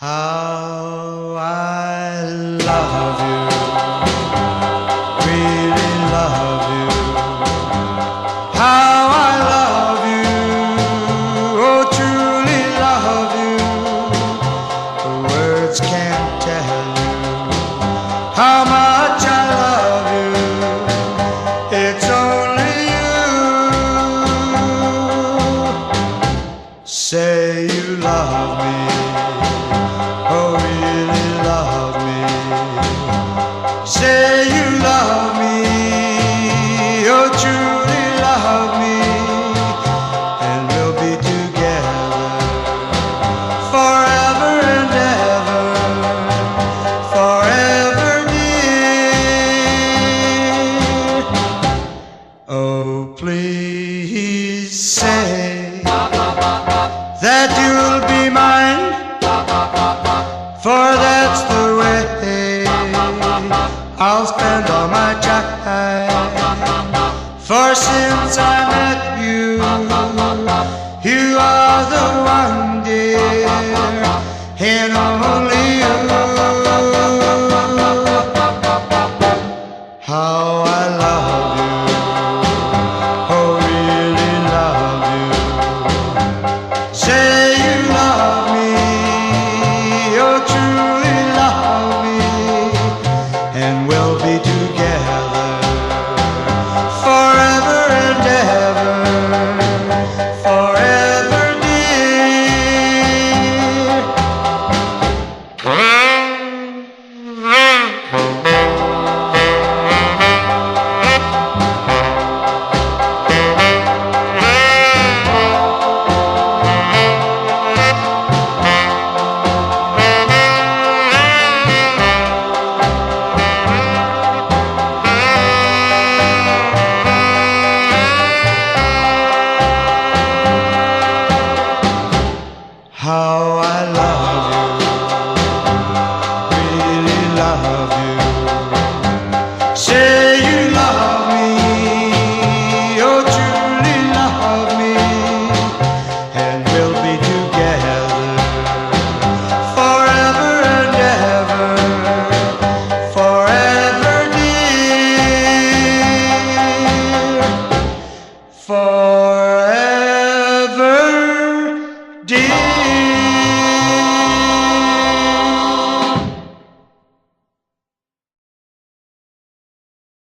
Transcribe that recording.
How I love you, really love you. How I love you, oh truly love you. The words can't tell you how much I love you. It's only you. Say you love me. Oh, really love me. Say you love me. Oh, truly love me. And we'll be together forever and ever. Forever, dear. Oh, please say that you'll be mine. For that's the way I'll spend all my time. For since I met you, you are the one, dear, and only you.